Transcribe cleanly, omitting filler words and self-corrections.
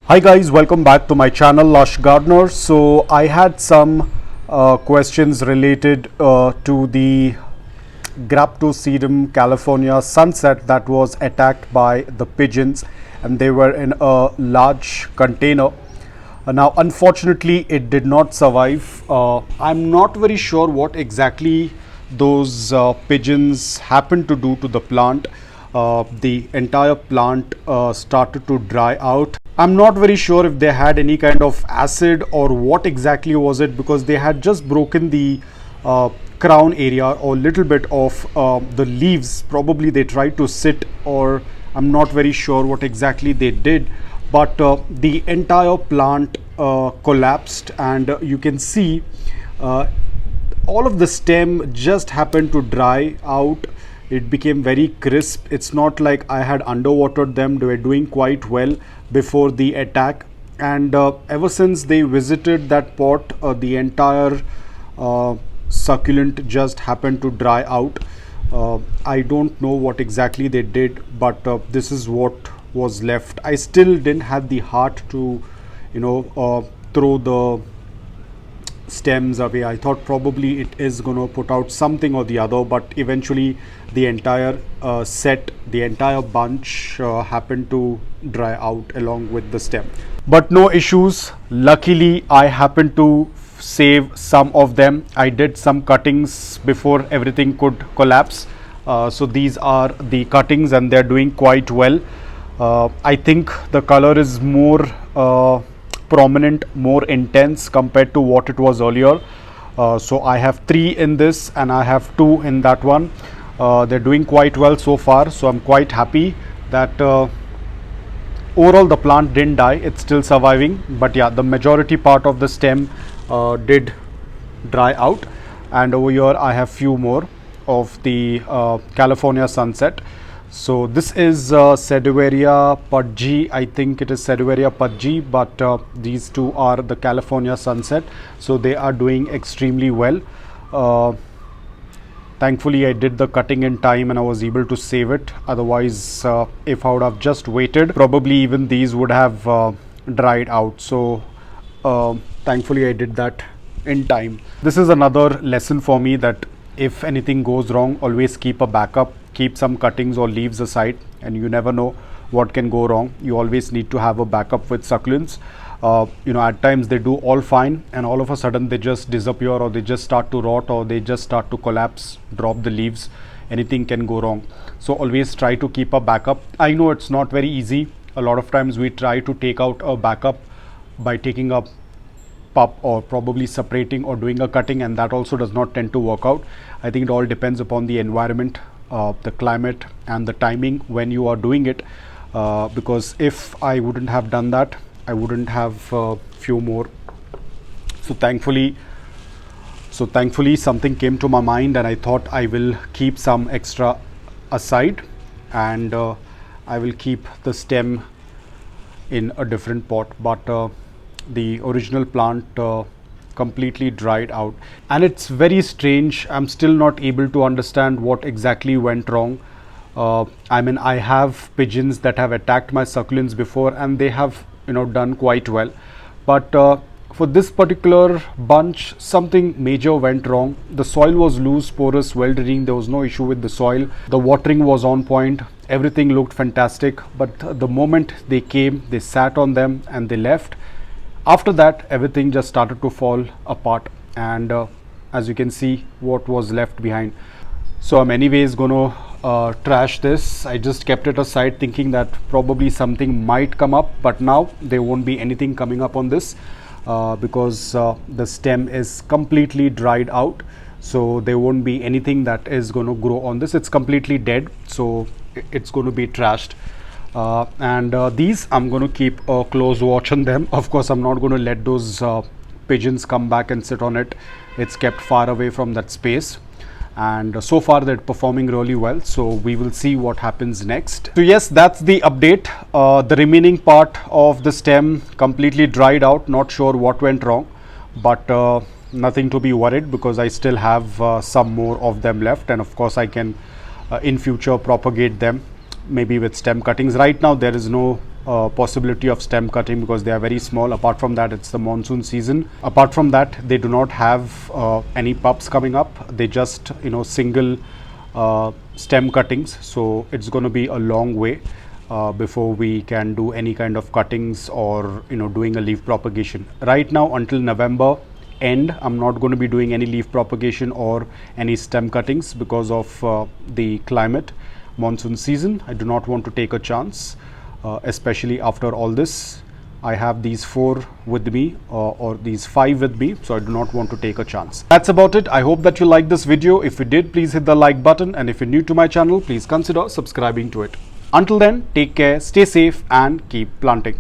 Hi guys, welcome back to my channel Lush Gardener. So I had some questions related to the Graptosedum California sunset that was attacked by the pigeons, and they were in a large container. Now unfortunately it did not survive. I'm not very sure what exactly those pigeons happened to do to the plant. The entire plant started to dry out. I'm not very sure if they had any kind of acid or what exactly was it, because they had just broken the crown area or little bit of the leaves. Probably they tried to sit, or I'm not very sure what exactly they did, but the entire plant collapsed, and you can see all of the stem just happened to dry out. It became very crisp. It's not like I had underwatered them. They were doing quite well before the attack, and ever since they visited that pot, the entire succulent just happened to dry out. I don't know what exactly they did, but this is what was left. I still didn't have the heart to throw the stems away. I thought probably it is going to put out something or the other, but eventually the entire the entire bunch happened to dry out along with the stem. But no issues. Luckily I happened to save some of them. I did some cuttings before everything could collapse. So these are the cuttings, and they're doing quite well. I think the color is more prominent, more intense compared to what it was earlier. So I have 3 in this and I have 2 in that one. They're doing quite well so far, so I'm quite happy that overall the plant didn't die. It's still surviving, but yeah, the majority part of the stem did dry out. And over here I have few more of the California sunset. So this is Sedaveria Pudgy. I think it is Sedaveria Pudgy, but these two are the California sunset. So they are doing extremely well. Thankfully I did the cutting in time and I was able to save it. Otherwise if I would have just waited, probably even these would have dried out. So thankfully I did that in time. This is another lesson for me, that if anything goes wrong, always keep a backup. Keep some cuttings or leaves aside, and you never know what can go wrong. You always need to have a backup with succulents. At times they do all fine, and all of a sudden they just disappear, or they just start to rot, or they just start to collapse, drop the leaves. Anything can go wrong. So always try to keep a backup. I know it's not very easy. A lot of times we try to take out a backup by taking a pup or probably separating or doing a cutting, and that also does not tend to work out. I think it all depends upon the environment, the climate and the timing when you are doing it, because if I wouldn't have done that, I wouldn't have few more. So thankfully something came to my mind, and I thought I will keep some extra aside, and I will keep the stem in a different pot. But the original plant completely dried out, and it's very strange. I'm still not able to understand what exactly went wrong. I mean, I have pigeons that have attacked my succulents before, and they have done quite well, but for this particular bunch something major went wrong. The soil was loose, porous, well draining. There was no issue with the soil. The watering was on point. Everything looked fantastic, but the moment they came, they sat on them and they left. After that, everything just started to fall apart, and as you can see what was left behind. So I'm anyways gonna trash this. I just kept it aside thinking that probably something might come up, but now there won't be anything coming up on this because the stem is completely dried out. So there won't be anything that is going to grow on this. It's completely dead, so it's going to be trashed. These I'm going to keep a close watch on them. Of course I'm not going to let those pigeons come back and sit on it. It's kept far away from that space, and so far they're performing really well. So we will see what happens next. So yes, that's the update. The remaining part of the stem completely dried out. Not sure what went wrong, but nothing to be worried, because I still have some more of them left, and of course I can in future propagate them maybe with stem cuttings. Right now there is no possibility of stem cutting because they are very small. Apart from that, it's the monsoon season. Apart from that, they do not have any pups coming up. They just, single stem cuttings. So it's going to be a long way before we can do any kind of cuttings or doing a leaf propagation. Right now until November end, I'm not going to be doing any leaf propagation or any stem cuttings because of the climate, monsoon season. I do not want to take a chance, especially after all this. I have these 4 with me or these 5 with me, so I do not want to take a chance. That's about it. I hope that you liked this video. If you did, please hit the like button, and if you're new to my channel, please consider subscribing to it. Until then, take care, stay safe, and keep planting.